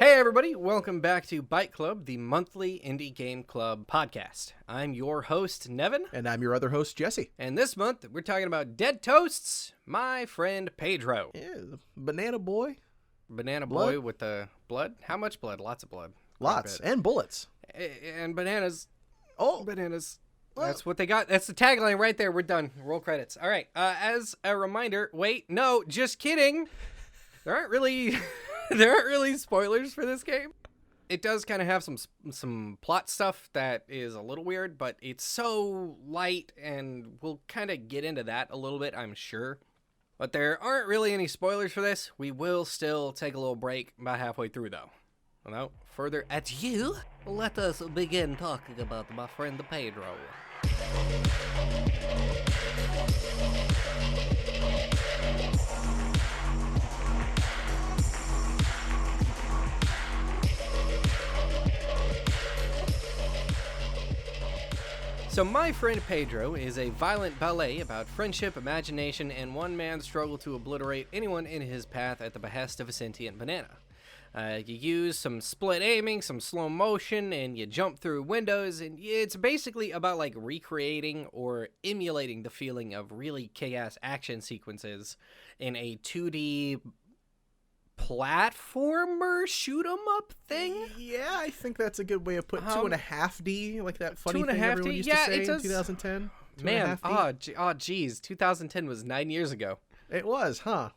Hey everybody, welcome back to Byte Club, the monthly indie game club podcast. I'm your host, Nevin. And I'm your other host, Jesse. And this month, we're talking about Deadtoast My Friend Pedro. Yeah, banana boy. Banana Blood? boy with the blood? How much blood? Lots of blood. Lots. And bullets. And bananas. Oh. Bananas. Well. That's what they got. That's the tagline right there. We're done. Roll credits. All right. As a reminder, wait, no, just kidding. There aren't really spoilers for this game. It does kind of have some plot stuff that is a little weird, but it's so light, and we'll kind of get into that a little bit, I'm sure. But there aren't really any spoilers for this. We will still take a little break about halfway through, though. Without further ado, let us begin talking about my friend Pedro. So My Friend Pedro is a violent ballet about friendship, imagination, and one man's struggle to obliterate anyone in his path at the behest of a sentient banana. You use some split aiming, some slow motion, and you jump through windows, and it's basically about like recreating or emulating the feeling of really kick-ass action sequences in a 2D platformer shoot 'em up thing. Yeah, I think that's a good way of putting 2.5D, like that funny 2.5D? thing everyone used to say in 2010. Man, geez, 2010 was 9 years ago. It was, huh?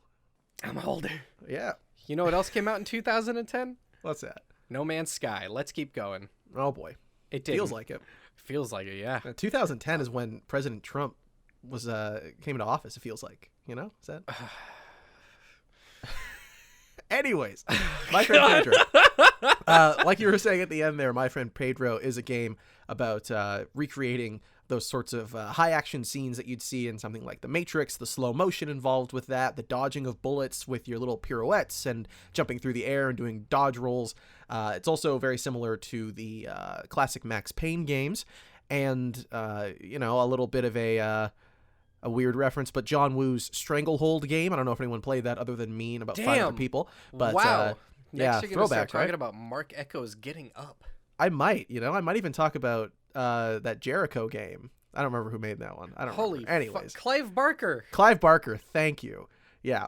I'm older. Yeah. You know what else came out in 2010? What's that? No Man's Sky. Let's keep going. Oh boy. It didn't. Feels like it. Feels like it, yeah. 2010 is when President Trump was came into office, it feels like. You know? Is that... Anyways, My Friend Pedro. Like you were saying at the end there, My Friend Pedro is a game about recreating those sorts of high-action scenes that you'd see in something like The Matrix, the slow motion involved with that, the dodging of bullets with your little pirouettes and jumping through the air and doing dodge rolls. It's also very similar to the classic Max Payne games, and, a little bit of a weird reference, but John Woo's Stranglehold game. I don't know if anyone played that other than me and about 500 people. But, wow. Yeah, Next you're going to start throwback, right? talking about Mark Echo's Getting Up. I might even talk about that Jericho game. I don't remember who made that one. I don't remember. Anyways. Clive Barker. Clive Barker, thank you. Yeah.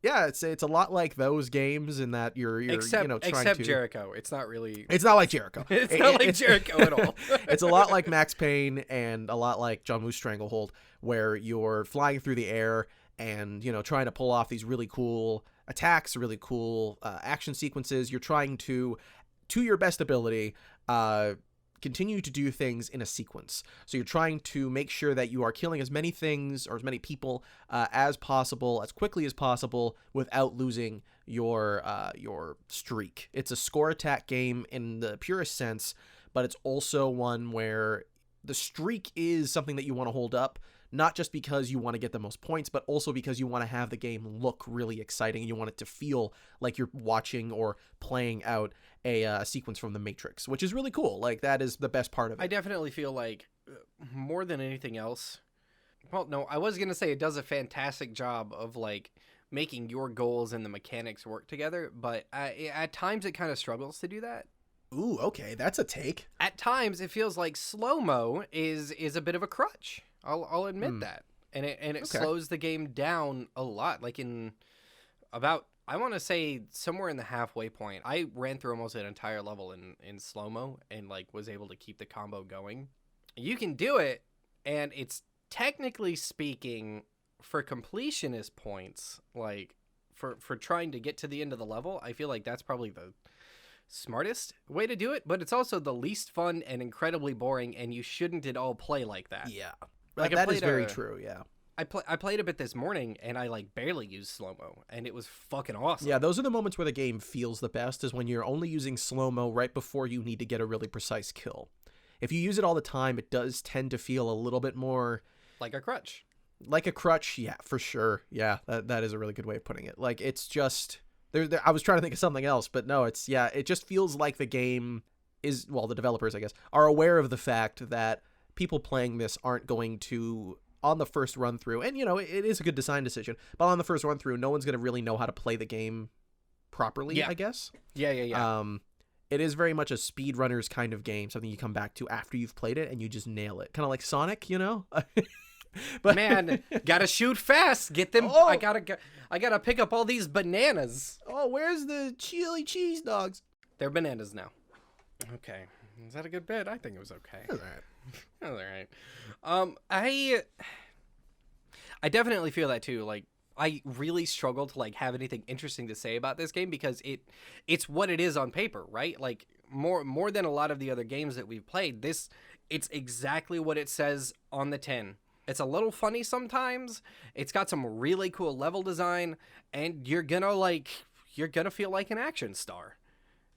It's a lot like those games in that you're except trying to... Jericho. It's not really... It's not like Jericho. It's not like Jericho at all. It's a lot like Max Payne and a lot like John Woo's Stranglehold, where you're flying through the air and, trying to pull off these really cool attacks, really cool action sequences. You're trying to your best ability, continue to do things in a sequence. So you're trying to make sure that you are killing as many things or as many people as possible, as quickly as possible, without losing your streak. It's a score attack game in the purest sense, but it's also one where the streak is something that you want to hold up, not just because you want to get the most points, but also because you want to have the game look really exciting and you want it to feel like you're watching or playing out a sequence from The Matrix, which is really cool. Like, that is the best part of it. I definitely feel like, more than anything else, well, no, I was going to say it does a fantastic job of, like, making your goals and the mechanics work together, but at times it kind of struggles to do that. Ooh, okay, that's a take. At times it feels like slow-mo is a bit of a crutch. I'll admit that. And it Okay. slows the game down a lot. Like in about, I want to say somewhere in the halfway point, I ran through almost an entire level in slow-mo and like was able to keep the combo going. You can do it, and it's technically speaking, for completionist points, like for trying to get to the end of the level, I feel like that's probably the smartest way to do it, but it's also the least fun and incredibly boring, and you shouldn't at all play like that. Yeah. Like, that is very true, yeah. I played a bit this morning, and I like barely used slow-mo, and it was fucking awesome. Yeah, those are the moments where the game feels the best, is when you're only using slow-mo right before you need to get a really precise kill. If you use it all the time, it does tend to feel a little bit more... like a crutch. Like a crutch, yeah, for sure. Yeah, that is a really good way of putting it. Like, it's just... I was trying to think of something else, but no, it just feels like the game is... Well, the developers, I guess, are aware of the fact that people playing this aren't going to... on the first run through, and it is a good design decision, but on the first run through, no one's going to really know how to play the game properly, Yeah. I guess. Yeah. It is very much a speedrunners kind of game, something you come back to after you've played it and you just nail it. Kind of like Sonic, you know? But Man, gotta shoot fast. Get them. Oh! I gotta pick up all these bananas. Oh, where's the chili cheese dogs? They're bananas now. Okay. Is that a good bit? I think it was okay. That's all right. That's all right. I definitely feel that too. Like, I really struggle to like have anything interesting to say about this game because it's what it is on paper, right? Like more than a lot of the other games that we've played, it's exactly what it says on the tin. It's a little funny sometimes. It's got some really cool level design, and you're gonna feel like an action star.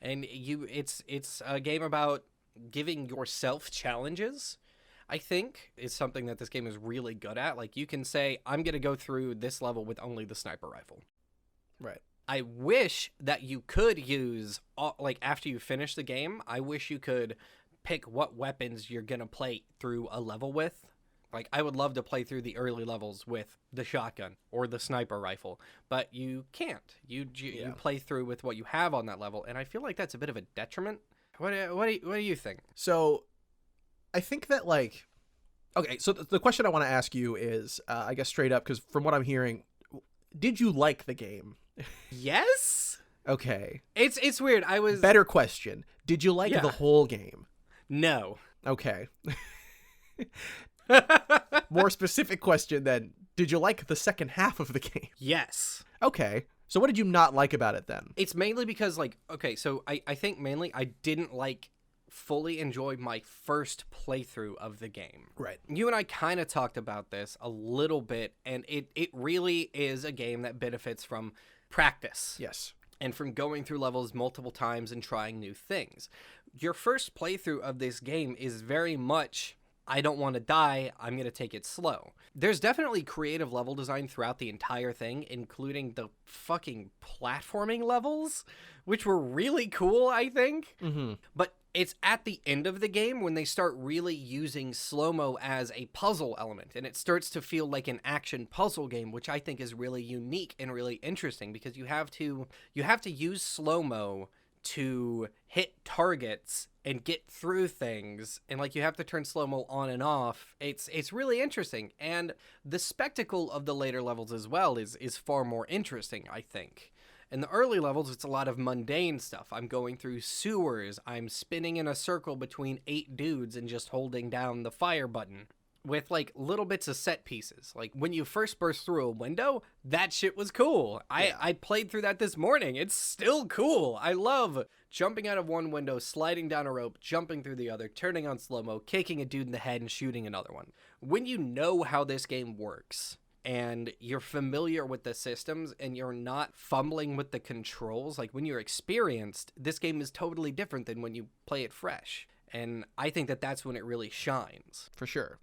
And it's a game about giving yourself challenges. I think is something that this game is really good at. Like, you can say, I'm gonna go through this level with only the sniper rifle. Right. I wish that you could use, like, after you finish the game, I wish you could pick what weapons you're gonna play through a level with. Like, I would love to play through the early levels with the shotgun or the sniper rifle, but you can't. You play through with what you have on that level, and I feel like that's a bit of a detriment. What do you think? So, I think that, like... Okay, so the question I want to ask you is, I guess straight up, because from what I'm hearing, did you like the game? Yes? Okay. It's weird. Better question. Did you like the whole game? No. Okay. More specific question then. Did you like the second half of the game? Yes. Okay. So what did you not like about it then? It's mainly because, like, okay, so I think mainly I didn't fully enjoy my first playthrough of the game. Right. You and I kind of talked about this a little bit, and it really is a game that benefits from practice. Yes. And from going through levels multiple times and trying new things. Your first playthrough of this game is very much, I don't want to die, I'm going to take it slow. There's definitely creative level design throughout the entire thing, including the fucking platforming levels, which were really cool, I think. Mm-hmm. But it's at the end of the game when they start really using slow-mo as a puzzle element, and it starts to feel like an action puzzle game, which I think is really unique and really interesting because you have to use slow-mo to hit targets and get through things, and like you have to turn slow-mo on and off. It's really interesting, and the spectacle of the later levels as well is far more interesting, I think. In the early levels, it's a lot of mundane stuff. I'm going through sewers, I'm spinning in a circle between 8 dudes and just holding down the fire button with like little bits of set pieces. Like when you first burst through a window, that shit was cool. I played through that this morning. It's still cool. I love jumping out of one window, sliding down a rope, jumping through the other, turning on slow-mo, kicking a dude in the head and shooting another one. When you know how this game works and you're familiar with the systems and you're not fumbling with the controls, like when you're experienced, this game is totally different than when you play it fresh. And I think that that's when it really shines. For sure.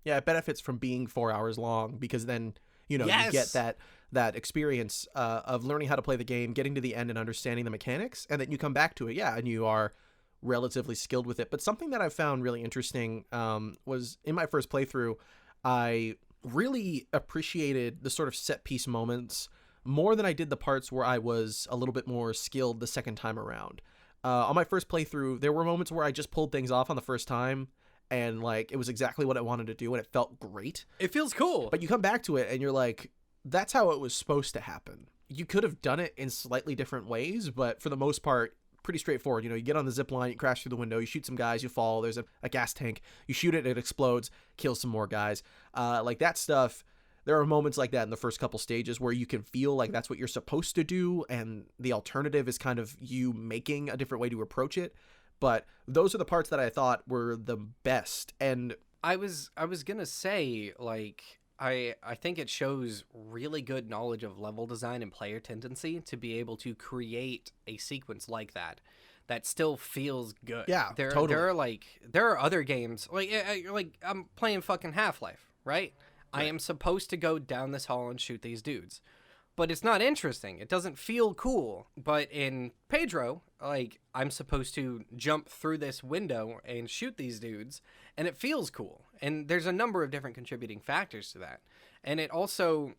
Yeah, it benefits from being 4 hours long because then, you know, Yes! you get that experience of learning how to play the game, getting to the end and understanding the mechanics, and then you come back to it, and you are relatively skilled with it. But something that I found really interesting was in my first playthrough, I really appreciated the sort of set piece moments more than I did the parts where I was a little bit more skilled the second time around. On my first playthrough, there were moments where I just pulled things off on the first time, and like it was exactly what I wanted to do and it felt great. It feels cool. But you come back to it and you're like, that's how it was supposed to happen. You could have done it in slightly different ways, but for the most part, pretty straightforward. You know, you get on the zip line, you crash through the window, you shoot some guys, you fall, there's a gas tank, you shoot it, it explodes, kills some more guys. Like that stuff, there are moments like that in the first couple stages where you can feel like that's what you're supposed to do, and the alternative is kind of you making a different way to approach it. But those are the parts that I thought were the best. And I was gonna say, like, I think it shows really good knowledge of level design and player tendency to be able to create a sequence like that still feels good. Yeah, totally. There are other games like I'm playing fucking Half-Life, right? I am supposed to go down this hall and shoot these dudes. But it's not interesting. It doesn't feel cool. But in Pedro, like, I'm supposed to jump through this window and shoot these dudes, and it feels cool. And there's a number of different contributing factors to that. And it also,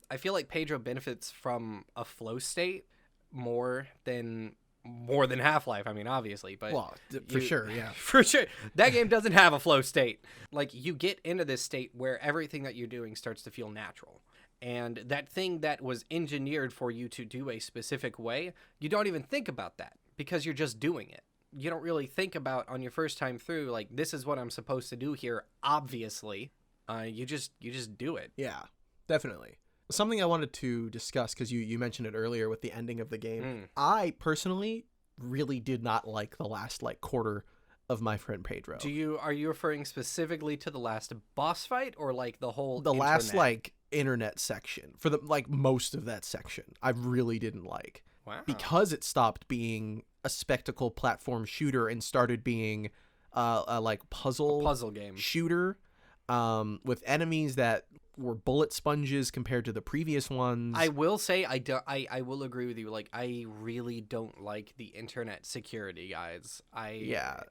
I feel like Pedro benefits from a flow state more than Half-Life. I mean, obviously, but Well, for sure, yeah. for sure, that game doesn't have a flow state. Like, you get into this state where everything that you're doing starts to feel natural. And that thing that was engineered for you to do a specific way, you don't even think about that because you're just doing it. You don't really think about on your first time through, like, this is what I'm supposed to do here, obviously. You just do it. Yeah, definitely. Something I wanted to discuss, because you mentioned it earlier with the ending of the game. I personally really did not like the last quarter of My Friend Pedro. Are you referring specifically to the last boss fight, or like the whole last internet section? For the most of that section, I really didn't like. Wow. Because it stopped being a spectacle platform shooter and started being a puzzle game shooter, with enemies that were bullet sponges compared to the previous ones. I will say I will agree with you. Like, I really don't like the internet security guys.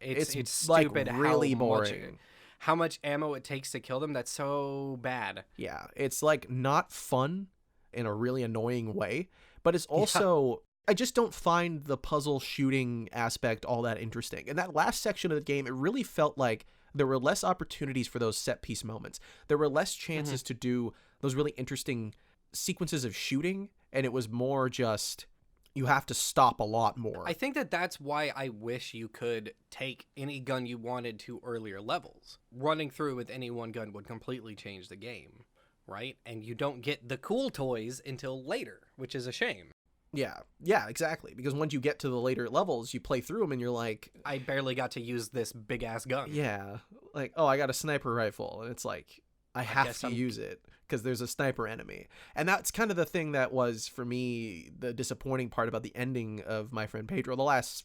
It's stupid. Really boring. How much ammo it takes to kill them. That's so bad. Yeah, it's not fun in a really annoying way, but it's also I just don't find the puzzle shooting aspect all that interesting. In that last section of the game, it really felt like there were less opportunities for those set piece moments. There were less chances to do those really interesting sequences of shooting, and it was more just you have to stop a lot more. I think that's why I wish you could take any gun you wanted to earlier levels. Running through with any one gun would completely change the game, right? And you don't get the cool toys until later, which is a shame. Yeah, exactly. Because once you get to the later levels, you play through them and you're like, I barely got to use this big ass gun. Yeah. Like, oh, I got a sniper rifle. And it's like, I have to use it because there's a sniper enemy. And that's kind of the thing that was, for me, the disappointing part about the ending of My Friend Pedro. The last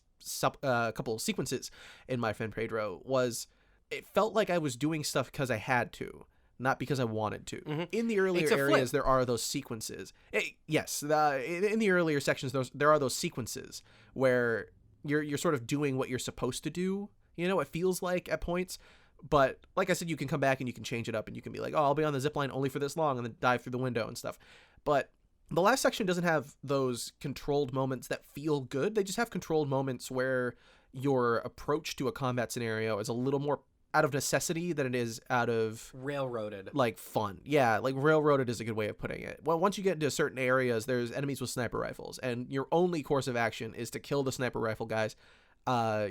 couple of sequences in My Friend Pedro was, it felt like I was doing stuff because I had to, not because I wanted to. In the earlier areas, there are those sequences. In the earlier sections, there are those sequences where you're sort of doing what you're supposed to do. You know, it feels like at points. But like I said, you can come back and you can change it up and you can be like, oh, I'll be on the zipline only for this long and then dive through the window and stuff. But the last section doesn't have those controlled moments that feel good. They just have controlled moments where your approach to a combat scenario is a little more out of necessity than it is out of railroaded, fun. Yeah, railroaded is a good way of putting it. Well, once you get into certain areas, there's enemies with sniper rifles, and your only course of action is to kill the sniper rifle guys.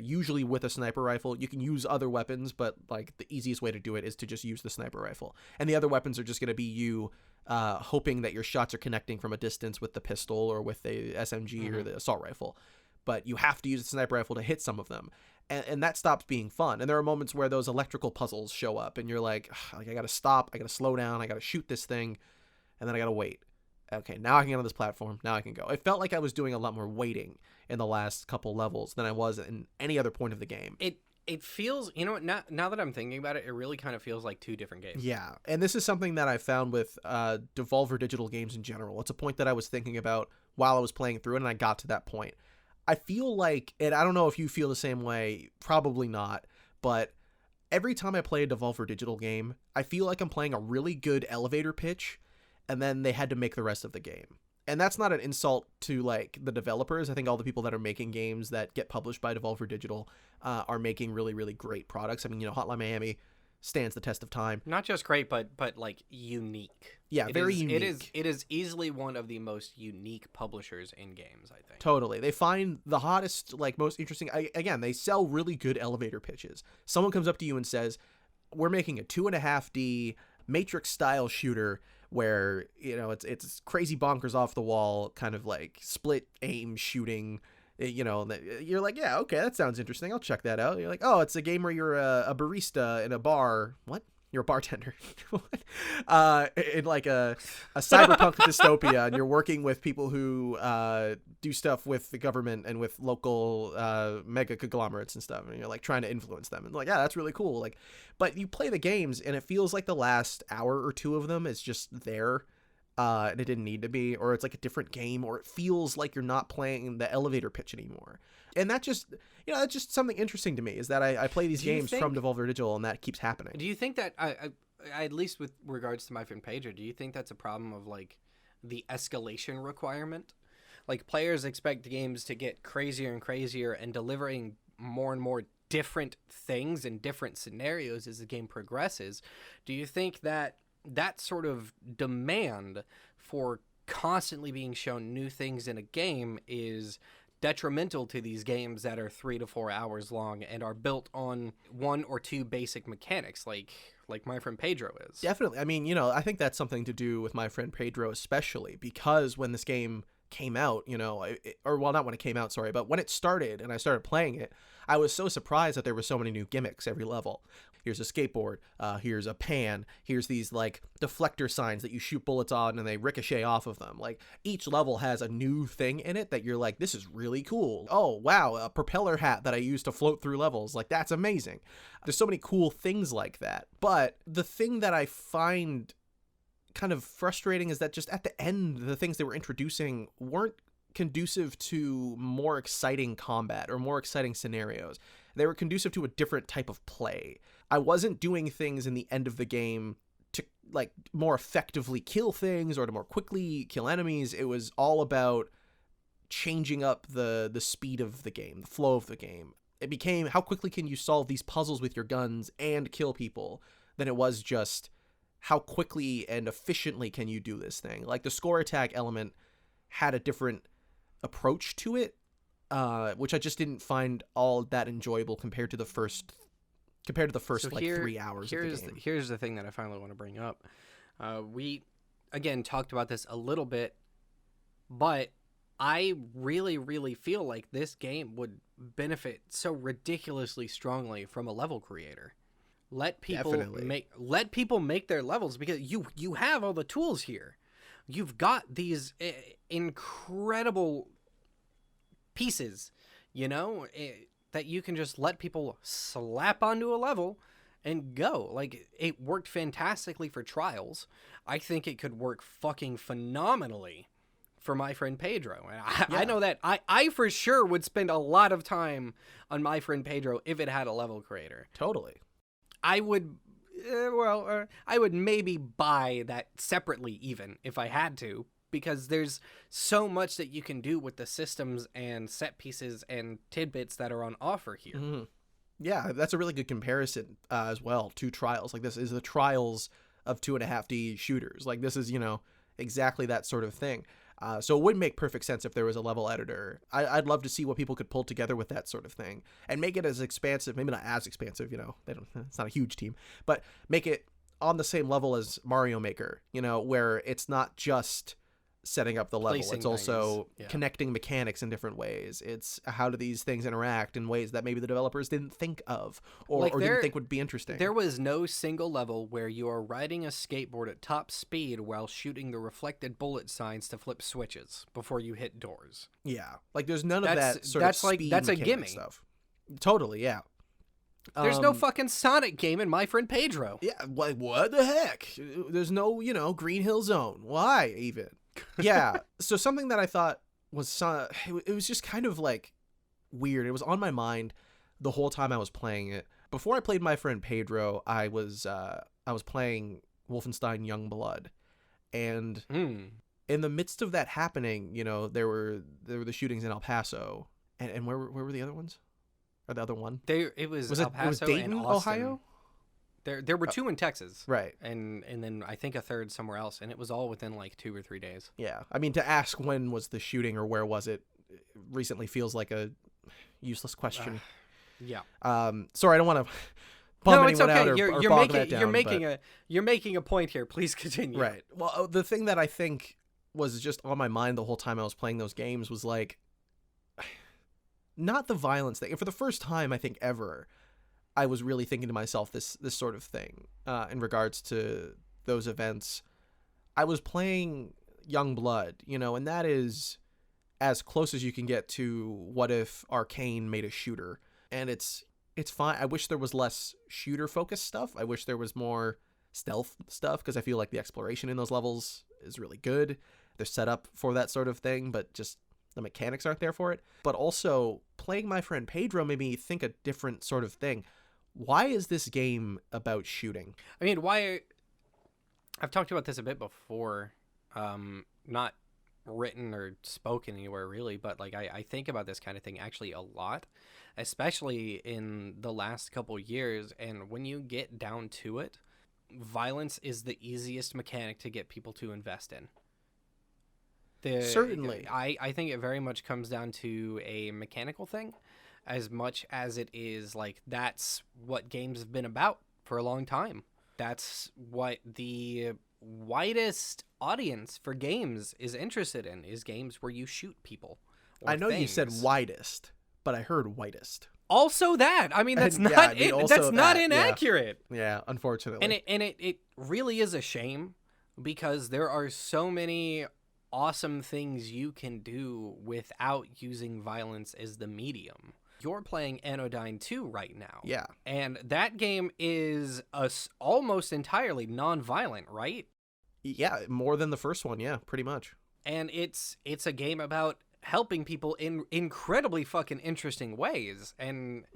Usually with a sniper rifle. You can use other weapons, but the easiest way to do it is to just use the sniper rifle. And the other weapons are just going to be you hoping that your shots are connecting from a distance with the pistol or with the SMG or the assault rifle. But you have to use the sniper rifle to hit some of them. And that stops being fun. And there are moments where those electrical puzzles show up and you're like, I got to stop, I got to slow down, I got to shoot this thing, and then I got to wait. Okay, now I can get on this platform, now I can go. It felt like I was doing a lot more waiting in the last couple levels than I was in any other point of the game. It feels, now that I'm thinking about it, it really kind of feels like two different games. Yeah, and this is something that I found with Devolver Digital games in general. It's a point that I was thinking about while I was playing through it, and I got to that point. I feel like, and I don't know if you feel the same way, probably not, but every time I play a Devolver Digital game, I feel like I'm playing a really good elevator pitch, and then they had to make the rest of the game. And that's not an insult to the developers. I think all the people that are making games that get published by Devolver Digital are making really, really great products. I mean, Hotline Miami stands the test of time. Not just great, but unique. Yeah, very unique. It is easily one of the most unique publishers in games, I think. Totally. They find the hottest, most interesting. Again, they sell really good elevator pitches. Someone comes up to you and says, we're making a 2.5D Matrix style shooter where, it's crazy bonkers off the wall, kind of split aim shooting. You're like, yeah, okay, that sounds interesting. I'll check that out. You're like, oh, it's a game where you're a barista in a bar. What? You're a bartender. In a cyberpunk dystopia, and you're working with people who do stuff with the government and with local mega conglomerates and stuff, and you're trying to influence them. And yeah, that's really cool. But you play the games, and it feels like the last hour or two of them is just there. And it didn't need to be, or it's a different game, or it feels like you're not playing the elevator pitch anymore. And that just, that's just something interesting to me, is that I play these games from Devolver Digital, and that keeps happening. Do you think that, I at least with regards to My Friend Pedro, do you think that's a problem of the escalation requirement? Like, players expect games to get crazier and crazier and delivering more and more different things and different scenarios as the game progresses. Do you think that that sort of demand for constantly being shown new things in a game is detrimental to these games that are 3 to 4 hours long and are built on one or two basic mechanics like My Friend Pedro is? Definitely. I mean, I think that's something to do with My Friend Pedro, especially because when this game came out, or well, not when it came out, sorry, but when it started and I started playing it, I was so surprised that there were so many new gimmicks every level. Here's a skateboard, here's a pan, here's these like deflector signs that you shoot bullets on and they ricochet off of them. Like each level has a new thing in it that you're like, this is really cool. Oh, wow, a propeller hat that I use to float through levels. Like, that's amazing. There's so many cool things like that. But the thing that I find kind of frustrating is that just at the end, the things they were introducing weren't conducive to more exciting combat or more exciting scenarios. They were conducive to a different type of play. I wasn't doing things in the end of the game to like more effectively kill things or to more quickly kill enemies. It was all about changing up the speed of the game, the flow of the game. It became how quickly can you solve these puzzles with your guns and kill people than it was just how quickly and efficiently can you do this thing. Like the score attack element had a different approach to it, which I just didn't find all that enjoyable compared to the first So 3 hours of the game. Here's the thing that I finally want to bring up. We, again, talked about this a little bit, but I really, really feel like this game would benefit so ridiculously strongly from a level creator. Let people make their levels, because you have all the tools here. You've got these incredible pieces, that you can just let people slap onto a level and go. Like, it worked fantastically for Trials. I think it could work fucking phenomenally for My Friend Pedro. And I know that I for sure would spend a lot of time on My Friend Pedro if it had a level creator. Totally. I would, I would maybe buy that separately even if I had to, because there's so much that you can do with the systems and set pieces and tidbits that are on offer here. Mm-hmm. Yeah, that's a really good comparison as well to Trials. Like, this is the Trials of 2.5D shooters. Like, this is, exactly that sort of thing. So it would make perfect sense if there was a level editor. I'd love to see what people could pull together with that sort of thing and make it as expansive, maybe not as expansive, it's not a huge team, but make it on the same level as Mario Maker, where it's not just setting up the level. Placing it's also things, connecting mechanics in different ways. It's how do these things interact in ways that maybe the developers didn't think of or didn't think would be interesting. There was no single level where you are riding a skateboard at top speed while shooting the reflected bullet signs to flip switches before you hit doors. Yeah, like there's none of that sort of speed that's a mechanic gimme stuff. Totally, yeah. There's no fucking Sonic game in My Friend Pedro. Yeah, like what the heck? There's no, Green Hill Zone. Why even? Yeah, so something that I thought was it was just kind of like weird. It was on my mind the whole time I was playing it. Before I played My Friend Pedro, I was playing Wolfenstein Youngblood, and in the midst of that happening, there were the shootings in El Paso, and where were the other ones? Or the other one? It was El Paso, it was Dayton, and Austin. Ohio? There were two in Texas, right? And then I think a third somewhere else, and it was all within like 2 or 3 days. Yeah, I mean, to ask when was the shooting or where was it recently feels like a useless question. Yeah. Sorry, I don't want to bum anyone out or bog that down. You're making a point here. Please continue. Right. Well, the thing that I think was just on my mind the whole time I was playing those games was like, not the violence thing. And for the first time, I think ever, I was really thinking to myself this sort of thing in regards to those events. I was playing Youngblood, and that is as close as you can get to what if Arcane made a shooter. And it's fine. I wish there was less shooter-focused stuff. I wish there was more stealth stuff, because I feel like the exploration in those levels is really good. They're set up for that sort of thing, but just the mechanics aren't there for it. But also, playing My Friend Pedro made me think a different sort of thing. Why is this game about shooting? I mean, I've talked about this a bit before, not written or spoken anywhere really, but like I think about this kind of thing actually a lot, especially in the last couple years. And when you get down to it, violence is the easiest mechanic to get people to invest in. Certainly. I think it very much comes down to a mechanical thing as much as it is like that's what games have been about for a long time. That's what the widest audience for games is interested in, is games where you shoot people. I know things. you said widest, but I heard whitest. Also that. I mean, that's Yeah, not I mean, it. also That's not that, yeah. inaccurate. Yeah, unfortunately. And it really is a shame because there are so many awesome things you can do without using violence as the medium. You're playing Anodyne 2 right now. Yeah. And that game is almost entirely non-violent, right? Yeah, more than the first one, yeah, pretty much. And it's a game about helping people in incredibly fucking interesting ways. And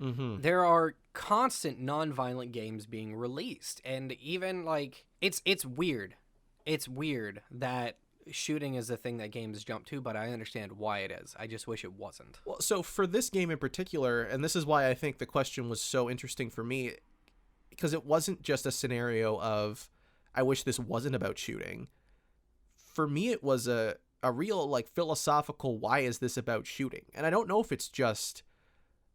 there are constant non-violent games being released. And even like it's weird. It's weird that shooting is the thing that games jump to, but I understand why it is. I just wish it wasn't. Well, so for this game in particular, and this is why I think the question was so interesting for me, because it wasn't just a scenario of, I wish this wasn't about shooting. For me, it was a real, like, philosophical, why is this about shooting? And I don't know if it's just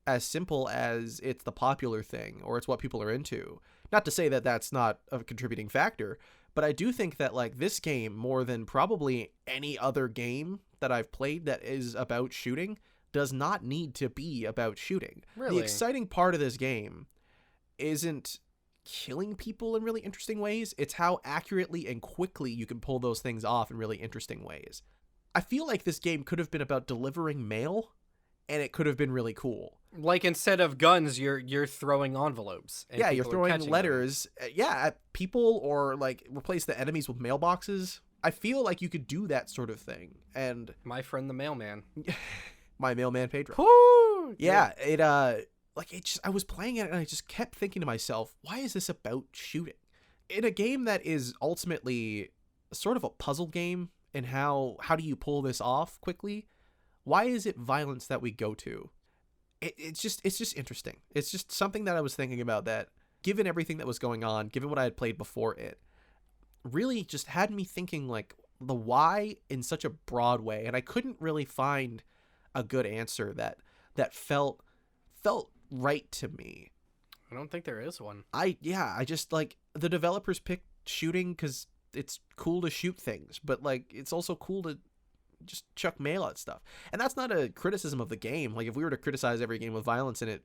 as simple as it's the popular thing, or it's what people are into. Not to say that that's not a contributing factor, but I do think that, like, this game, more than probably any other game that I've played that is about shooting, does not need to be about shooting. Really? The exciting part of this game isn't killing people in really interesting ways. It's how accurately and quickly you can pull those things off in really interesting ways. I feel like this game could have been about delivering mail, and it could have been really cool. Like, instead of guns, you're throwing envelopes. Yeah, you're throwing letters, at people, or like replace the enemies with mailboxes. I feel like you could do that sort of thing. And my friend the mailman. My mailman Pedro. Woo! Yeah, it I was playing it and I just kept thinking to myself, why is this about shooting? In a game that is ultimately sort of a puzzle game, and how do you pull this off quickly? Why is it violence that we go to? It's just interesting. It's just something that I was thinking about, that given everything that was going on, given what I had played before it, really just had me thinking like the why in such a broad way. And I couldn't really find a good answer that felt right to me. I don't think there is one. I just like the developers picked shooting because it's cool to shoot things, but like it's also cool to just chuck mail at stuff. And that's not a criticism of the game. Like if we were to criticize every game with violence in it,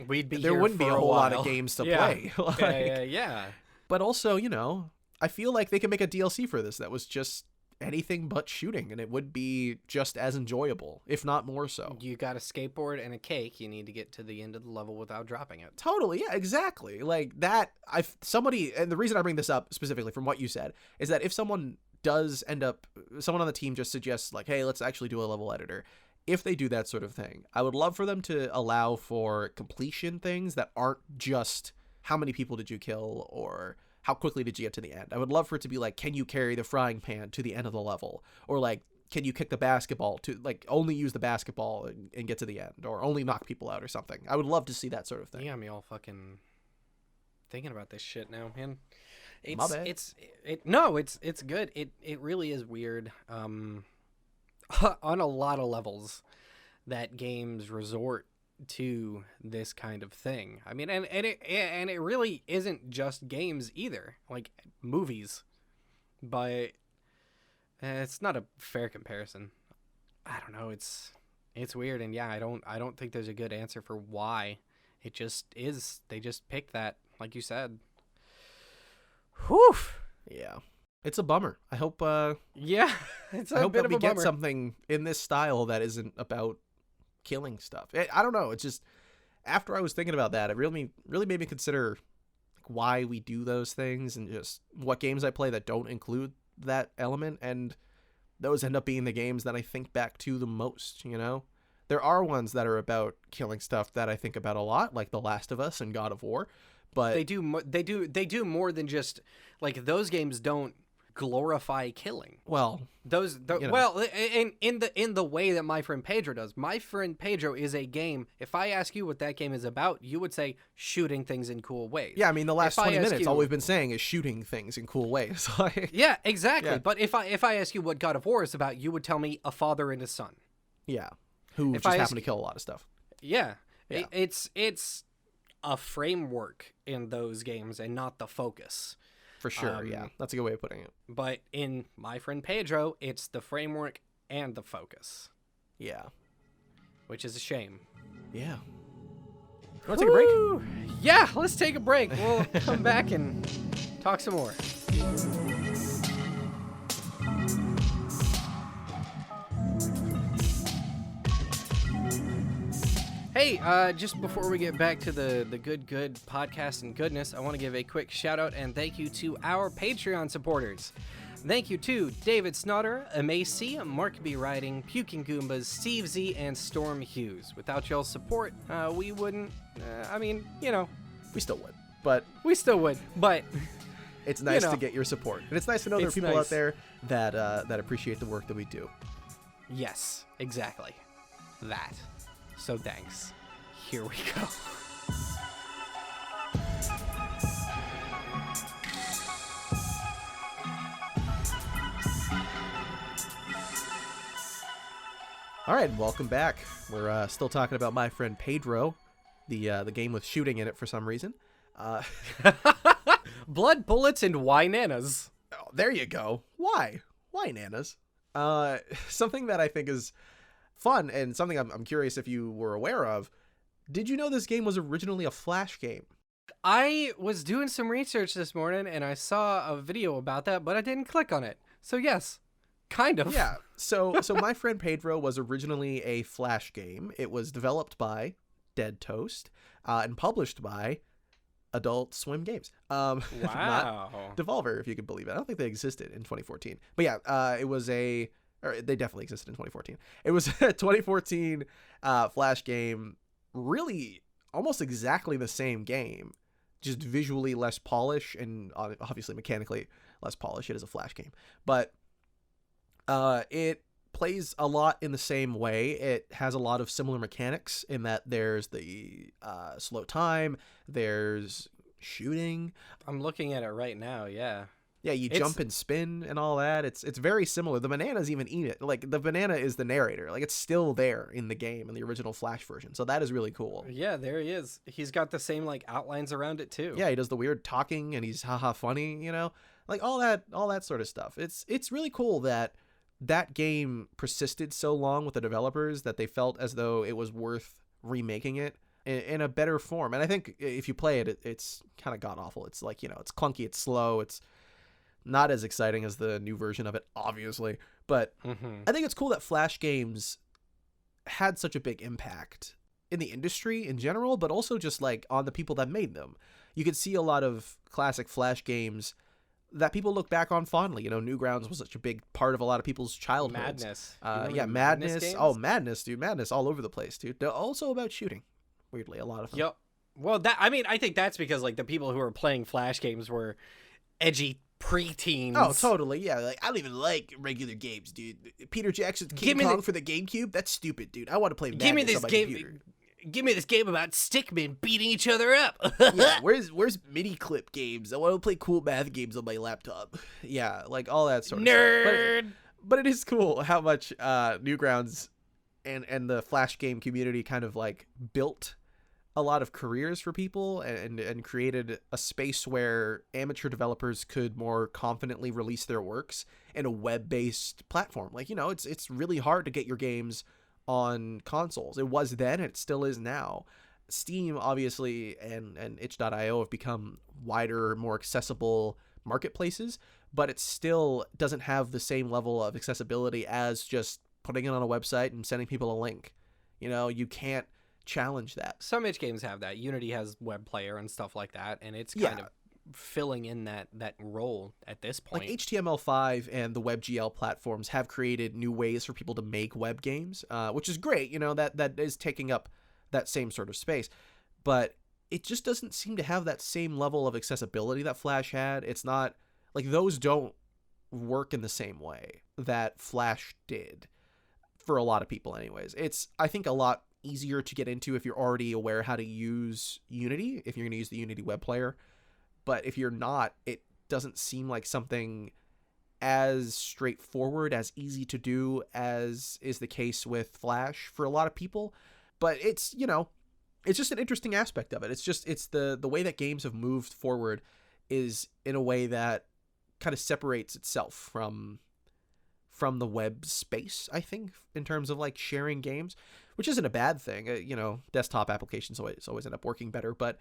there wouldn't be a whole lot of games to play. Yeah. But also, I feel like they could make a DLC for this that was just anything but shooting, and it would be just as enjoyable, if not more so. You got a skateboard and a cake. You need to get to the end of the level without dropping it. Totally, yeah, exactly. Like that. And the reason I bring this up specifically from what you said is that if someone on the team just suggests like, hey, let's actually do a level editor. If they do that sort of thing, I would love for them to allow for completion things that aren't just how many people did you kill or how quickly did you get to the end. I would love for it to be like, can you carry the frying pan to the end of the level? Or like, can you kick the basketball to like only use the basketball and get to the end, or only knock people out or something. I would love to see that sort of thing. You got me all fucking thinking about this shit now, man. My bad. It's good. It really is weird. On a lot of levels, that games resort to this kind of thing. I mean, and it really isn't just games either, like movies. But it's not a fair comparison. I don't know. It's weird, and yeah, I don't think there's a good answer for why. It just is. They just picked that, like you said. Whew. Yeah. It's a bummer. I hope yeah, it's a I hope bit that of we a get bummer. something in this style that isn't about killing stuff. I don't know. It's just, after I was thinking about that, it really made me consider why we do those things and just what games I play that don't include that element, and those end up being the games that I think back to the most. There are ones that are about killing stuff that I think about a lot, like The Last of Us and God of War, but they do more than just like those games don't glorify killing. Well, Well, in the way that My Friend Pedro does. My Friend Pedro is a game. If I ask you what that game is about, you would say shooting things in cool ways. yeah, I mean, the last 20 minutes, all we've been saying is shooting things in cool ways. Yeah, exactly. Yeah. But if I ask you what God of War is about, you would tell me a father and his son. Yeah, who If just I happen to kill a lot of stuff. Yeah. Yeah. It's a framework in those games and not the focus. For sure, yeah. That's a good way of putting it. But in My Friend Pedro, it's the framework and the focus, Yeah. which is a shame. Yeah. You want to take a break? Woo! Yeah, let's take a break. We'll come back and talk some more. Hey, just before we get back to the good podcast and goodness, I want to give a quick shout out and thank you to our Patreon supporters. Thank you to David Snotter, Amacy, Mark B. Riding, Puking Goombas, Steve Z, and Storm Hughes. Without y'all's support, we wouldn't, We still would. But we still would, but it's nice to get your support. And it's nice to know there are It's people nice. out there that appreciate the work that we do. yes, exactly. That. So thanks. Here we go. All right, welcome back. We're still talking about My Friend Pedro, the game with shooting in it for some reason. Blood, bullets, and why-nanas. Oh, there you go. Why? Why nanas? Something that I think is fun and something I'm curious if you were aware of. Did you know this game was originally a Flash game? I was doing some research this morning and I saw a video about that, but I didn't click on it. So yes, kind of. Yeah. So My Friend Pedro was originally a Flash game. It was developed by Deadtoast and published by Adult Swim Games. Wow. Not Devolver, if you could believe it. I don't think they existed in 2014. But yeah, it was or they definitely existed in 2014. It was a 2014 Flash game, really almost exactly the same game, just visually less polish and obviously mechanically less polish. It is a Flash game. But it plays a lot in the same way. It has a lot of similar mechanics in that there's the slow time, there's shooting. I'm looking at it right now, yeah. Yeah, you jump and spin and all that. It's very similar. The bananas even eat it. Like, the banana is the narrator. Like, it's still there in the game in the original Flash version. So that is really cool. Yeah, there he is. He's got the same, like, outlines around it, too. Yeah, he does the weird talking and he's haha funny, you know? Like, all that sort of stuff. It's really cool that game persisted so long with the developers that they felt as though it was worth remaking it in a better form. And I think if you play it, it's kind of god-awful. It's like, it's clunky, it's slow, it's not as exciting as the new version of it, obviously. But I think it's cool that Flash games had such a big impact in the industry in general, but also just like on the people that made them. You could see a lot of classic Flash games that people look back on fondly. Newgrounds was such a big part of a lot of people's childhoods. Madness. Yeah, Madness. games? Oh, Madness, dude. Madness all over the place, dude. They're also about shooting, weirdly, a lot of them. Yep. Well, I think that's because, like, the people who were playing Flash games were edgy preteens. Oh, totally. Yeah, like, I don't even like regular games, dude. Peter Jackson's King Kong for the GameCube? That's stupid, dude. I want to play Madness Give me this on my game. computer. Give me this game about stickmen beating each other up. Yeah, where's mini clip games? I want to play cool math games on my laptop. Yeah, like all that sort of Nerd. stuff. But it is cool how much Newgrounds and the Flash game community kind of like built a lot of careers for people and created a space where amateur developers could more confidently release their works in a web-based platform. Like, it's really hard to get your games on consoles. It was then, and it still is now. Steam, obviously, and itch.io have become wider, more accessible marketplaces, but it still doesn't have the same level of accessibility as just putting it on a website and sending people a link. You can't challenge that. Some itch games have that. Unity has web player and stuff like that, and it's kind of filling in that role at this point. Like HTML5 and the WebGL platforms have created new ways for people to make web games, which is great. That is taking up that same sort of space, but it just doesn't seem to have that same level of accessibility that Flash had. It's not like those don't work in the same way that Flash did for a lot of people anyways. It's, I think, a lot easier to get into if you're already aware how to use Unity, if you're going to use the Unity web player. But if you're not, it doesn't seem like something as straightforward, as easy to do as is the case with Flash for a lot of people. But it's, you know, it's just an interesting aspect of it. It's the way that games have moved forward is in a way that kind of separates itself from the web space, I think, in terms of like sharing games, which isn't a bad thing. You know, desktop applications always end up working better, but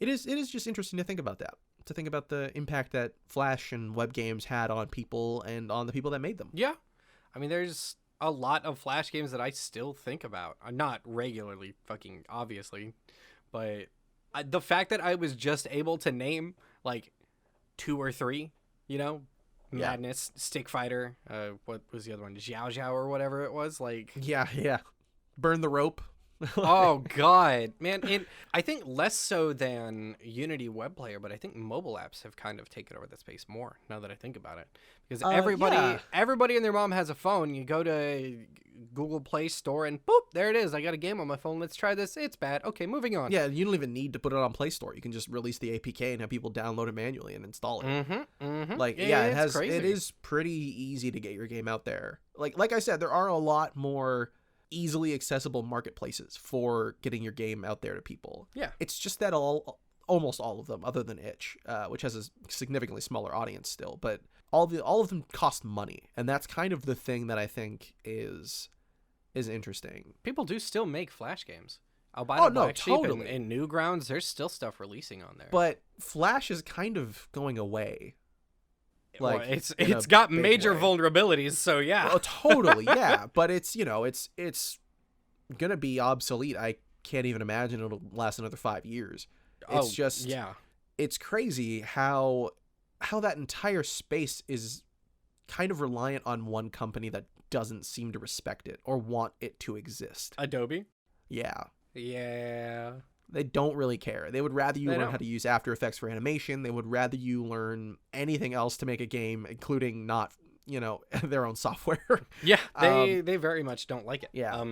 it is just interesting to think about that, to think about the impact that Flash and web games had on people and on the people that made them. Yeah. I mean, there's a lot of Flash games that I still think about. Not regularly, fucking obviously, but the fact that I was just able to name like 2 or 3, you know, Madness, Stick Fighter, what was the other one? Xiao Xiao or whatever it was, like. Yeah. Burn the Rope. Oh god, man! I think less so than Unity web player, but I think mobile apps have kind of taken over that space more. Now that I think about it, because everybody and their mom has a phone. You go to Google Play Store and boop, there it is. I got a game on my phone. Let's try this. It's bad. Okay, moving on. Yeah, you don't even need to put it on Play Store. You can just release the APK and have people download it manually and install it. Like, it is pretty easy to get your game out there. Like I said, there are a lot more easily accessible marketplaces for getting your game out there to people. Yeah. It's just that almost all of them, other than Itch, which has a significantly smaller audience still, but all of them cost money, and that's kind of the thing that I think is interesting. People do still make Flash games. I'll buy the Black Sheep totally. in Newgrounds. There's still stuff releasing on there. But Flash is kind of going away. Like, well, it's got major vulnerabilities, so yeah. Oh, totally, yeah. But it's, you know, it's gonna be obsolete. I can't even imagine it'll last another 5 years. It's it's crazy how that entire space is kind of reliant on one company that doesn't seem to respect it or want it to exist. Adobe? Yeah. They don't really care. They would rather you learn how to use After Effects for animation. They would rather you learn anything else to make a game, including not, you know, their own software. Yeah, they very much don't like it. Yeah.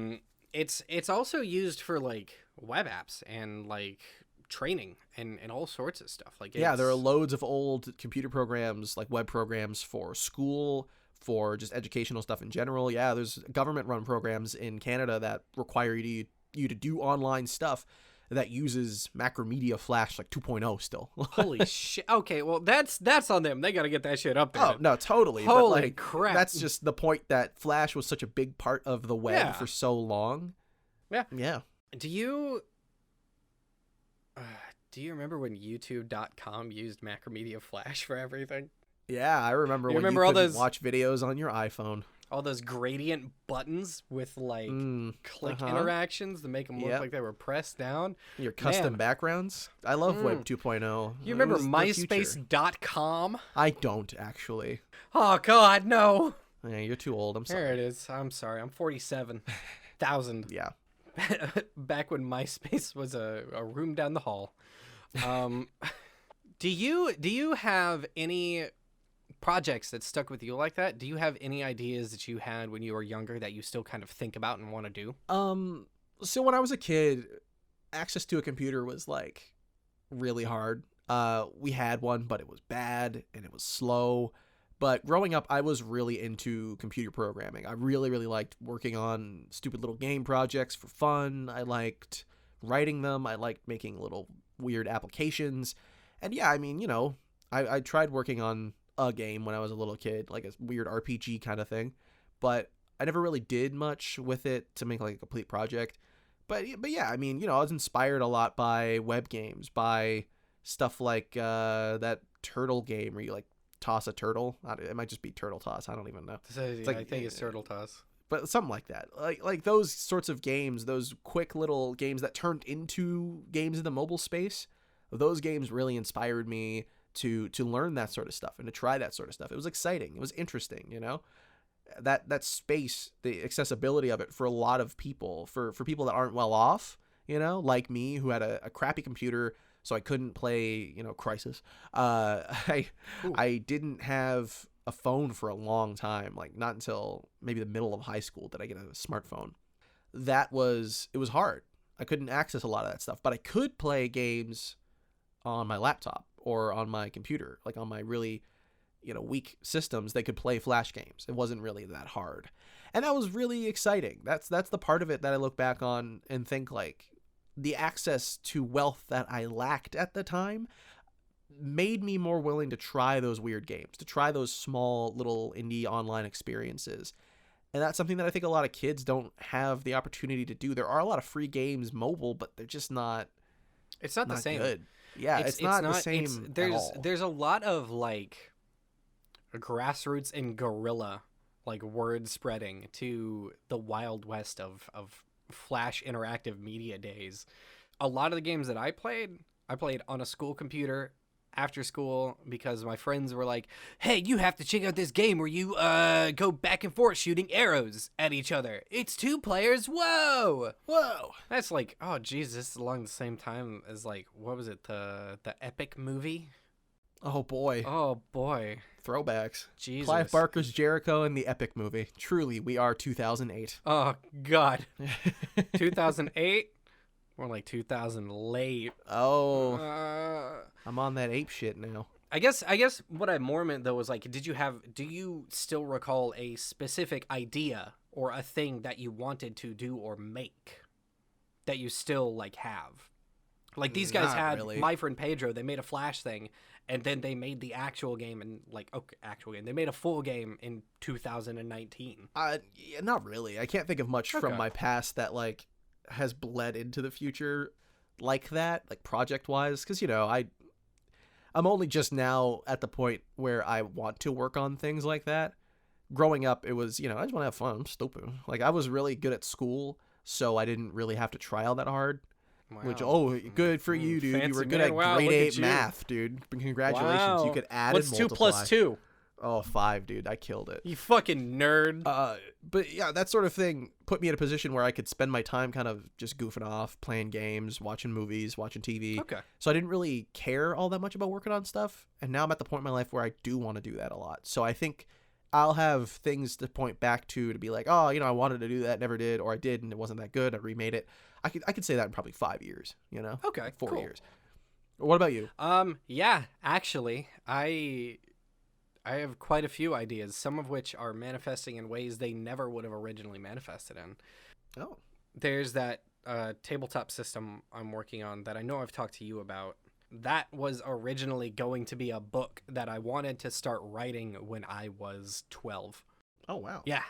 It's also used for like web apps and like training and all sorts of stuff. Like, yeah, there are loads of old computer programs, like web programs for school, for just educational stuff in general. Yeah, there's government-run programs in Canada that require you to do online stuff that uses Macromedia Flash like 2.0 still. Holy shit. Okay, well, that's on them. They got to get that shit up there. Oh, no, totally. Holy but, like, crap. That's just the point that Flash was such a big part of the web for so long. Yeah. Yeah. Do you remember when YouTube.com used Macromedia Flash for everything? Yeah, I remember when you all could those watch videos on your iPhone. All those gradient buttons with like click interactions to make them look like they were pressed down. Your custom backgrounds. I love Web 2.0. You remember MySpace.com? I don't, actually. Oh, God, no. Yeah, you're too old. I'm sorry. There it is. I'm sorry. I'm 47,000. Yeah. Back when MySpace was a room down the hall. Do you have any projects that stuck with you like that? Do you have any ideas that you had when you were younger that you still kind of think about and want to do? So when I was a kid, access to a computer was like really hard. We had one, but it was bad and it was slow. But growing up, I was really into computer programming. I really, really liked working on stupid little game projects for fun. I liked writing them. I liked making little weird applications. And yeah, I mean, you know, I tried working on a game when I was a little kid, like a weird RPG kind of thing, but I never really did much with it to make like a complete project. But yeah, I mean, you know, I was inspired a lot by web games, by stuff like that turtle game where you like toss a turtle. It might just be Turtle Toss. I don't even know. I think it's Turtle Toss. But something like that. Like those sorts of games, those quick little games that turned into games in the mobile space, those games really inspired me to learn that sort of stuff and to try that sort of stuff. It was exciting. It was interesting, you know? That space, the accessibility of it for a lot of people, for people that aren't well off, you know, like me, who had a crappy computer, so I couldn't play, you know, Crysis. I didn't have a phone for a long time. Like, not until maybe the middle of high school did I get a smartphone. It was hard. I couldn't access a lot of that stuff, but I could play games on my laptop or on my computer, like on my really, weak systems. They could play Flash games. It wasn't really that hard. And that was really exciting. That's the part of it that I look back on and think, like, the access to wealth that I lacked at the time made me more willing to try those weird games, to try those small little indie online experiences. And that's something that I think a lot of kids don't have the opportunity to do. There are a lot of free games mobile, but they're just not. It's not the same. Good. Yeah, it's not the same. There's a lot of like grassroots and guerrilla like word spreading to the Wild West of Flash interactive media days. A lot of the games that I played on a school computer after school because my friends were like, hey, you have to check out this game where you go back and forth shooting arrows at each other. It's 2 players. Whoa. That's like, oh Jesus, this is along the same time as like, what was it, the Epic movie? Oh boy. Throwbacks. Jesus. Clive Barker's Jericho and the Epic movie. Truly, we are 2008. Oh God. 2008? More like 2000 late. Oh. I'm on that ape shit now. I guess what I more meant though was like, do you still recall a specific idea or a thing that you wanted to do or make that you still like have? Like these guys had really. My Friend Pedro, they made a Flash thing and then they made the actual game and like actual game. They made a full game in 2019. Yeah, not really. I can't think of much from my past that like has bled into the future like that, like project wise, because I'm only just now at the point where I want to work on things like that. Growing up, it was, I just want to have fun. I'm stupid. Like, I was really good at school, so I didn't really have to try all that hard. Wow. Which, good for you, dude. You were good at grade 8 math, dude. Congratulations. Wow. You could add and multiply. What's 2 + 2? Oh, 5, dude. I killed it. You fucking nerd. But yeah, that sort of thing put me in a position where I could spend my time kind of just goofing off, playing games, watching movies, watching TV. Okay. So I didn't really care all that much about working on stuff. And now I'm at the point in my life where I do want to do that a lot. So I think I'll have things to point back to be like, oh, I wanted to do that, never did, or I did and it wasn't that good. I remade it. I could say that in probably 5 years, Okay. 4 years. What about you? Yeah, actually, I have quite a few ideas, some of which are manifesting in ways they never would have originally manifested in. Oh. There's that tabletop system I'm working on that I know I've talked to you about. That was originally going to be a book that I wanted to start writing when I was 12. Oh, wow. Yeah.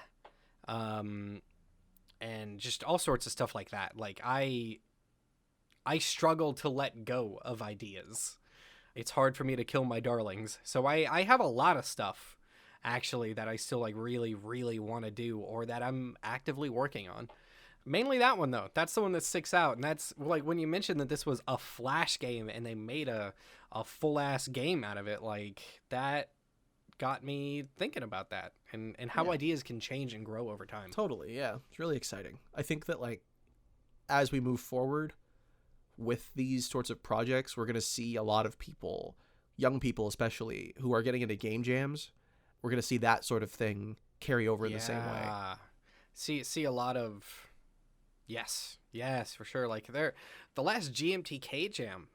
And just all sorts of stuff like that. Like, I struggle to let go of ideas. It's hard for me to kill my darlings. So I have a lot of stuff, actually, that I still, like, really, really want to do or that I'm actively working on. Mainly that one, though. That's the one that sticks out. And that's, like, when you mentioned that this was a Flash game and they made a full-ass game out of it, like, that got me thinking about that and how ideas can change and grow over time. Totally, yeah. It's really exciting. I think that, like, as we move forward with these sorts of projects, we're going to see a lot of people, young people especially, who are getting into game jams. We're going to see that sort of thing carry over in the same way. See a lot of... Yes, for sure. Like, the last GMTK jam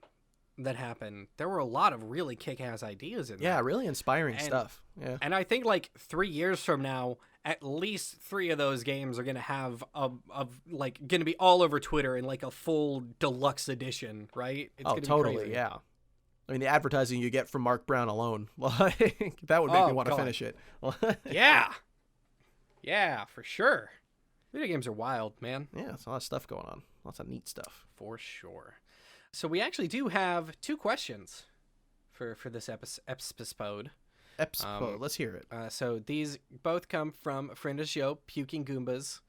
that happened, there were a lot of really kick-ass ideas in there. Yeah, really inspiring stuff. Yeah. And I think, like, 3 years from now, at least 3 of those games are going to have going to be all over Twitter in, like, a full deluxe edition, right? It's gonna totally, be crazy. Yeah. I mean, the advertising you get from Mark Brown alone, like, that would make me want to finish it. Yeah, for sure. Video games are wild, man. Yeah, there's a lot of stuff going on. Lots of neat stuff. For sure. So we actually do have 2 questions for this episode. Let's hear it. So these both come from a friend of the show, Puking Goombas,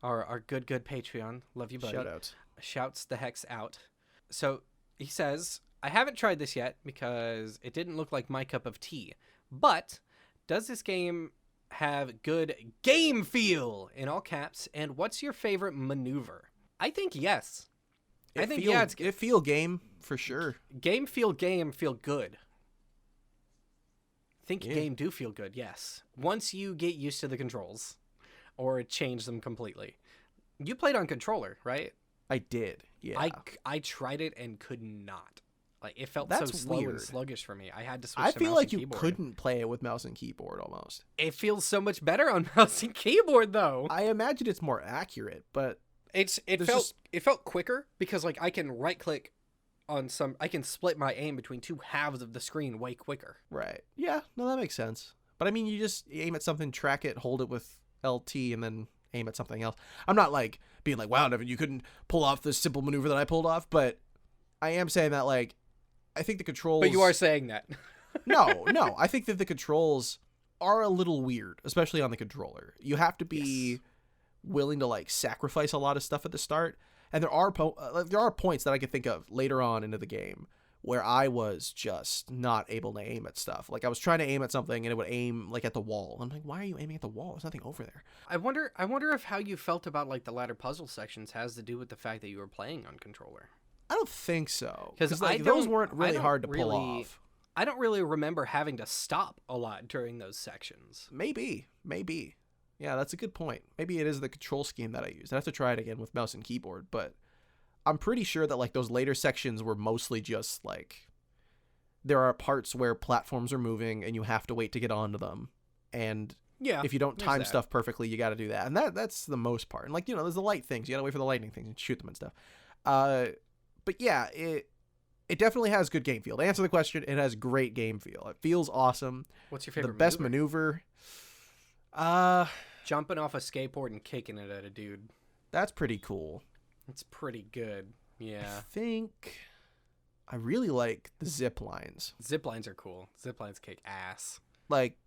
our good Patreon. Love you, buddy. Shoutouts. Shouts the hex out. So he says, I haven't tried this yet because it didn't look like my cup of tea. But does this game have good game feel, in all caps, and what's your favorite maneuver? I think yes. It feel game for sure. Game feel good. think game do feel good, yes. Once you get used to the controls or change them completely. You played on controller, right? I did, yeah. I tried it and could not. Like, it felt That's so slow weird. and sluggish for me. I had to switch I to feel mouse like and you keyboard. couldn't play it with mouse and keyboard almost. It feels so much better on mouse and keyboard, though. I imagine it's more accurate, but It felt quicker because, like, I can right click on I can split my aim between two halves of the screen way quicker. right. Yeah, no, that makes sense. But I mean, you just aim at something, track it, hold it with LT, and then aim at something else. I'm not like being like, wow, Devin, you couldn't pull off this simple maneuver that I pulled off, but I am saying that, like, I think the controls... But you are saying that. No, I think that the controls are a little weird, especially on the controller. You have to be willing to, like, sacrifice a lot of stuff at the start, and there are points that I could think of later on into the game where I was just not able to aim at stuff. Like, I was trying to aim at something, and it would aim, like, at the wall. I'm like, why are you aiming at the wall? There's nothing over there. I wonder if how you felt about, like, the latter puzzle sections has to do with the fact that you were playing on controller. I don't think so. 'Cause like, those weren't really hard to pull off. I don't really remember having to stop a lot during those sections. Maybe. Yeah, that's a good point. Maybe it is the control scheme that I used. I have to try it again with mouse and keyboard, but I'm pretty sure that, like, those later sections were mostly just, like, there are parts where platforms are moving and you have to wait to get onto them. And Yeah, if you don't time stuff perfectly, you got to do that. And that's the most part. And, like, you know, there's the light things. You got to wait for the lightning things and shoot them and stuff. But yeah, it definitely has good game feel. To answer the question, it has great game feel. It feels awesome. What's your favorite The best maneuver? Jumping off a skateboard and kicking it at a dude. That's pretty cool. It's pretty good. Yeah. I think I really like the zip lines. Zip lines are cool. Zip lines kick ass. Like,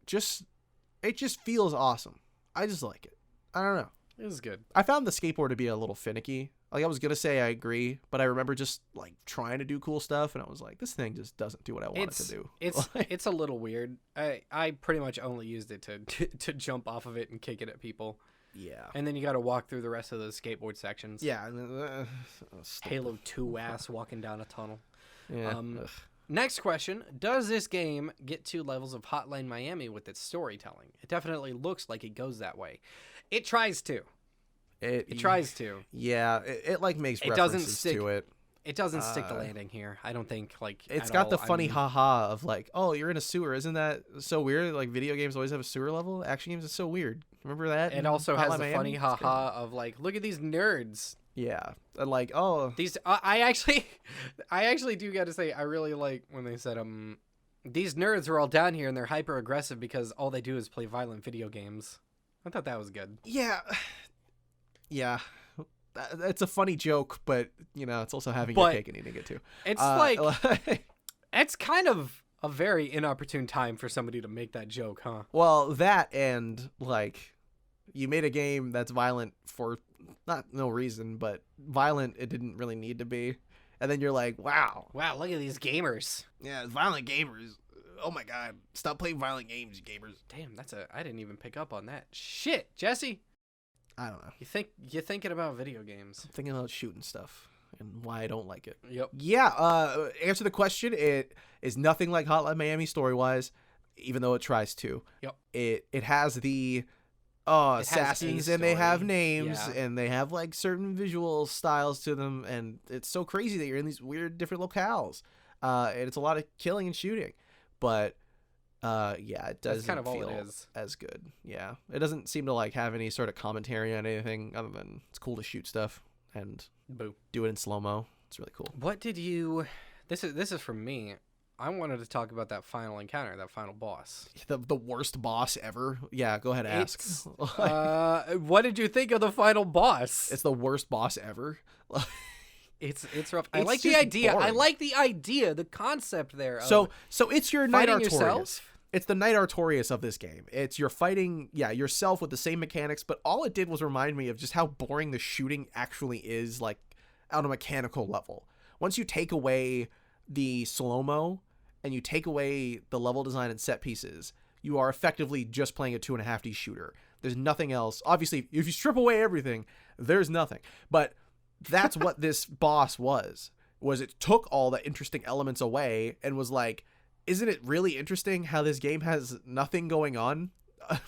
it just feels awesome. I just like it. I don't know. It was good. I found the skateboard to be a little finicky. Like, I was going to say I agree, but I remember just, like, trying to do cool stuff, and I was like, this thing just doesn't do what I want it to do. It's a little weird. I pretty much only used it to jump off of it and kick it at people. Yeah. And then you got to walk through the rest of those skateboard sections. Yeah. Halo 2 ass walking down a tunnel. Yeah. Next question. Does this game get to levels of Hotline Miami with its storytelling? It definitely looks like it goes that way. It tries to. It tries to. Yeah, it like makes references to it. It doesn't stick the landing here. I don't think, like, it's got the funny haha of, like, oh, you're in a sewer. Isn't that so weird? Like, video games always have a sewer level. Action games is so weird. Remember that? It also has the funny haha of, like, look at these nerds. Yeah, and like, oh, these. I actually do got to say, I really like when they said these nerds are all down here and they're hyper aggressive because all they do is play violent video games. I thought that was good. Yeah. It's a funny joke, but, you know, it's also having your cake and eating it too. It's like it's kind of a very inopportune time for somebody to make that joke, huh? Well, that and, like, you made a game that's violent for no reason, but violent it didn't really need to be. And then you're like, wow, look at these gamers. Yeah, violent gamers. Oh my god, stop playing violent games, gamers. Damn, I didn't even pick up on that. Shit, Jesse. I don't know. You're thinking about video games. I'm thinking about shooting stuff and why I don't like it. Yep. Yeah, answer the question. It is nothing like Hotline Miami story-wise, even though it tries to. Yep. It has the assassins, and they have names, yeah, and they have, like, certain visual styles to them, and it's so crazy that you're in these weird different locales. And it's a lot of killing and shooting. But yeah, it doesn't kind of feel all it is. as good. Yeah, it doesn't seem to, like, have any sort of commentary on anything other than it's cool to shoot stuff and do it in slow-mo. It's really cool. What did you... This is from me. I wanted to talk about that final encounter, that final boss. The worst boss ever? Yeah, go ahead, ask. What did you think of the final boss? It's the worst boss ever. It's rough. I like the idea. Boring. I like the idea, the concept there. So it's your Knight Artorias. Yourself? It's the Knight Artorias of this game. It's you're fighting, yourself with the same mechanics, but all it did was remind me of just how boring the shooting actually is, like, on a mechanical level. Once you take away the slow-mo and you take away the level design and set pieces, you are effectively just playing a 2.5D shooter. There's nothing else. Obviously, if you strip away everything, there's nothing. But that's what this boss was it took all the interesting elements away and was like, isn't it really interesting how this game has nothing going on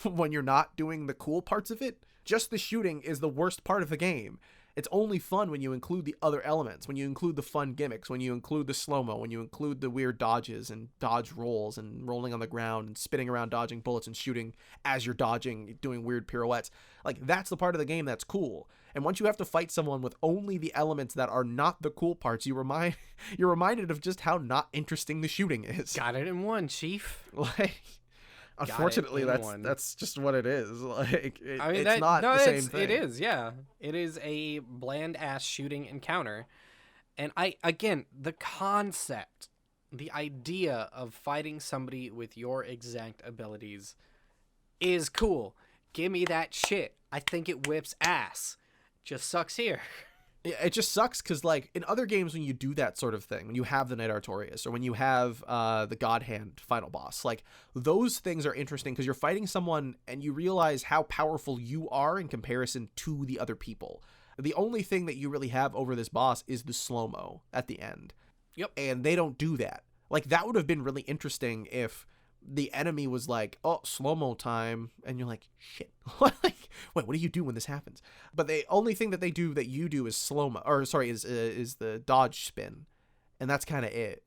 when you're not doing the cool parts of it? Just the shooting is the worst part of the game. It's only fun when you include the other elements, when you include the fun gimmicks, when you include the slow-mo, when you include the weird dodges and dodge rolls and rolling on the ground and spinning around dodging bullets and shooting as you're dodging, doing weird pirouettes. Like, that's the part of the game that's cool. And once you have to fight someone with only the elements that are not the cool parts, you're reminded of just how not interesting the shooting is. Got it in one, Chief. Like, unfortunately, that's just what it is. Like, it's not the same thing. It is, yeah. It is a bland ass shooting encounter, and the concept, the idea of fighting somebody with your exact abilities, is cool. Give me that shit. I think it whips ass. Just sucks here. It just sucks because, like, in other games, when you do that sort of thing, when you have the Knight Artorias or when you have the God Hand final boss, like, those things are interesting because you're fighting someone and you realize how powerful you are in comparison to the other people. The only thing that you really have over this boss is the slow-mo at the end. Yep. And they don't do that. Like, that would have been really interesting if the enemy was like, oh, slow-mo time, and you're like, shit. Like, wait, what do you do when this happens? But the only thing that they do that you do is slow-mo, or sorry, is the dodge spin, and that's kind of it.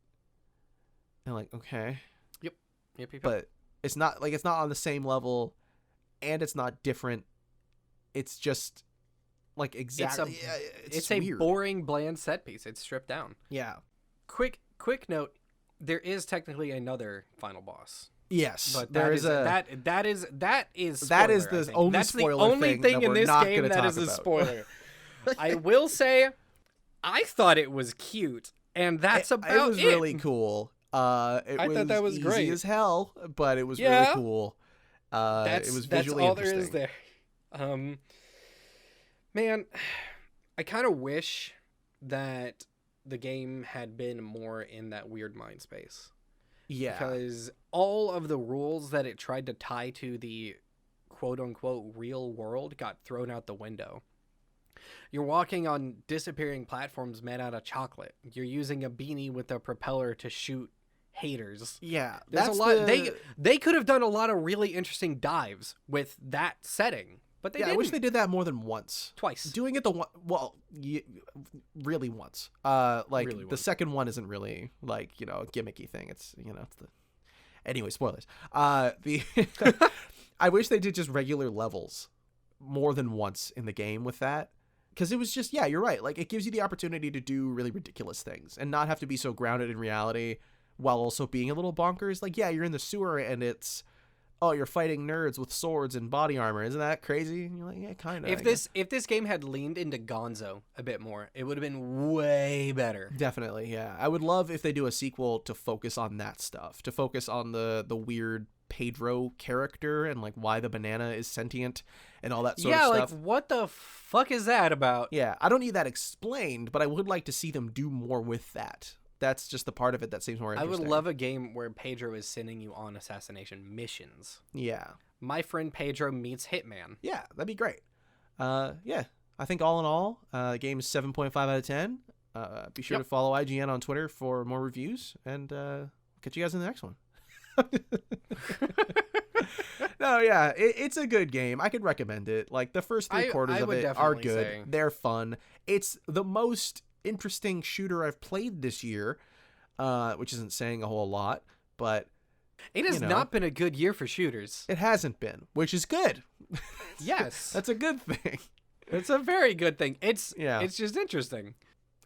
And like, okay. Yep. But it's not on the same level, and it's not different. It's just like exactly. It's weird. a boring, bland set piece. It's stripped down. Yeah. Quick note. There is technically another final boss. Yes, but that is the only that's spoiler the only thing in this game that is a spoiler. I will say, I thought it was cute, and that's about it. It was really cool. I thought that was great as hell, but it was really cool. It was visually that's all interesting. there is there. Man, I kind of wish that the game had been more in that weird mind space. Yeah. Because all of the rules that it tried to tie to the quote-unquote real world got thrown out the window. You're walking on disappearing platforms made out of chocolate. You're using a beanie with a propeller to shoot haters. Yeah. There's a lot. They could have done a lot of really interesting dives with that setting. But they didn't. I wish they did that more than once. Twice. Doing it really once. The second one isn't really like, a gimmicky thing. It's, it's the... Anyway, spoilers. I wish they did just regular levels more than once in the game with that. Because it was just, yeah, you're right. Like, it gives you the opportunity to do really ridiculous things and not have to be so grounded in reality while also being a little bonkers. Like, yeah, you're in the sewer and it's... oh, you're fighting nerds with swords and body armor. Isn't that crazy? And you're like, yeah, kind of. If this game had leaned into Gonzo a bit more, it would have been way better. Definitely, yeah. I would love if they do a sequel to focus on that stuff, to focus on the weird Pedro character and like why the banana is sentient and all that sort of stuff. Yeah, like what the fuck is that about? Yeah, I don't need that explained, but I would like to see them do more with that. That's just the part of it that seems more interesting. I would love a game where Pedro is sending you on assassination missions. Yeah. My Friend Pedro meets Hitman. Yeah, that'd be great. Yeah, I think all in all, the game is 7.5 out of 10. Be sure to follow IGN on Twitter for more reviews, and catch you guys in the next one. No, yeah, it's a good game. I could recommend it. Like, the first three quarters of it are good. They're fun. It's the most interesting shooter I've played this year, which isn't saying a whole lot, but it has not been a good year for shooters. It hasn't been, which is good. Yes. That's a good thing. It's a very good thing. It's just interesting.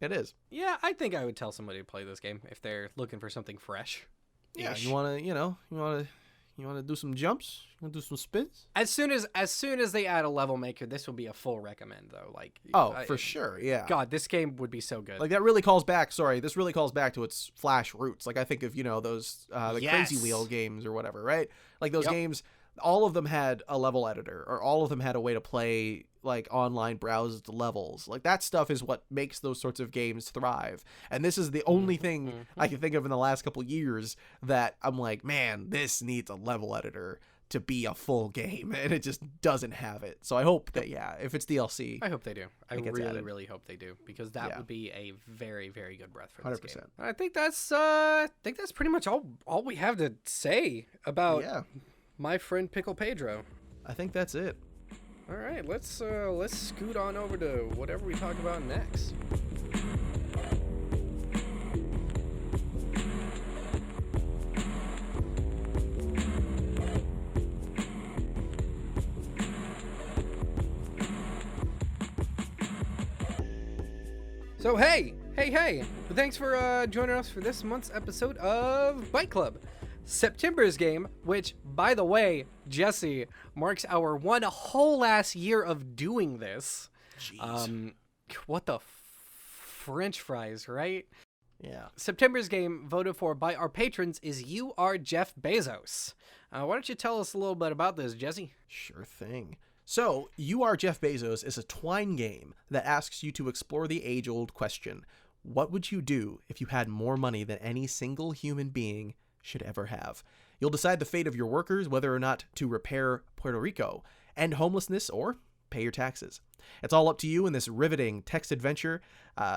It is. Yeah, I think I would tell somebody to play this game if they're looking for something fresh. Yeah, you want to do some jumps? You want to do some spins? As soon as they add a level maker, this will be a full recommend though. Like, for sure, yeah. God, this game would be so good. Like, that really calls back. Sorry, this really calls back to its Flash roots. Like, I think of those the Crazy Wheel games or whatever, right? Like those games, all of them had a level editor, or all of them had a way to play like online browsed levels. Like, that stuff is what makes those sorts of games thrive. And this is the only thing I can think of in the last couple years that I'm like, man, this needs a level editor. to be a full game, and it just doesn't have it. So I hope that, if it's DLC, I hope they do. I gets really, added. really hope they do, because that would be a very, very good breath for this 100%. game. I think that's pretty much all we have to say about my friend Pickle Pedro. I think that's it. All right, let's scoot on over to whatever we talk about next. So hey! Thanks for joining us for this month's episode of Byte Club. September's game, which, by the way, Jesse, marks our one whole last year of doing this. Jeez. What the French fries, right? Yeah. September's game, voted for by our patrons, is You Are Jeff Bezos. Why don't you tell us a little bit about this, Jesse? Sure thing. So, You Are Jeff Bezos is a Twine game that asks you to explore the age-old question: what would you do if you had more money than any single human being should ever have? You'll decide the fate of your workers, whether or not to repair Puerto Rico, end homelessness, or pay your taxes. It's all up to you in this riveting text adventure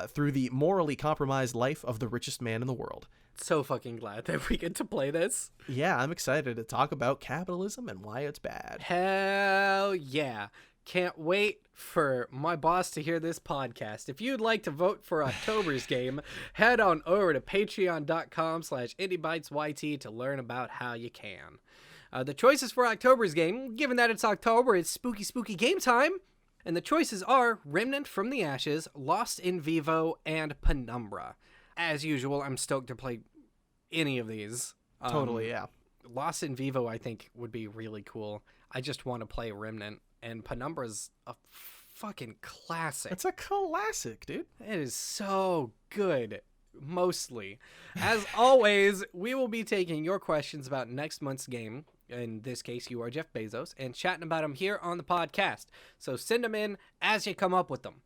through the morally compromised life of the richest man in the world. So fucking glad that we get to play this. Yeah, I'm excited to talk about capitalism and why it's bad. Hell yeah. Can't wait for my boss to hear this podcast. If you'd like to vote for October's game, head on over to patreon.com/IndieBytesYT to learn about how you can. The choices for October's game, given that it's October, it's spooky game time. And the choices are Remnant from the Ashes, Lost in Vivo, and Penumbra. As usual, I'm stoked to play any of these. Totally, yeah. Lost in Vivo, I think, would be really cool. I just want to play Remnant, and Penumbra's a fucking classic. It's a classic, dude. It is so good, mostly. As always, we will be taking your questions about next month's game. In this case, You Are Jeff Bezos, and chatting about them here on the podcast. So send them in as you come up with them.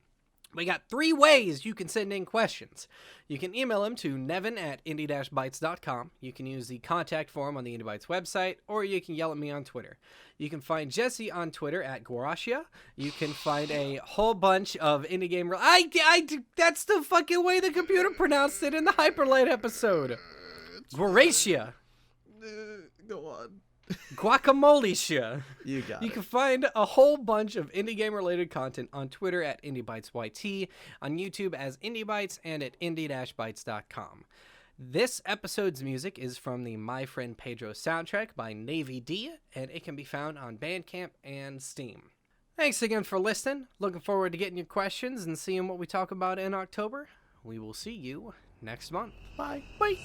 We got 3 ways you can send in questions. You can email them to nevin@indie-bytes.com. You can use the contact form on the Indie Bytes website, or you can yell at me on Twitter. You can find Jesse on Twitter @Guarashia. You can find a whole bunch of indie game... that's the fucking way the computer pronounced it in the Hyperlight episode. Guarashia. Go on. Guacamole-shia. You got You it. can find a whole bunch of indie game related content on Twitter @IndieBytesYT, on YouTube as Indie Bytes, and at indie-bytes.com. This episode's music is from the My Friend Pedro soundtrack by Navy D, and it can be found on Bandcamp and Steam. Thanks again for listening. Looking forward to getting your questions and seeing what we talk about in October. We will see you next month. Bye. Bye.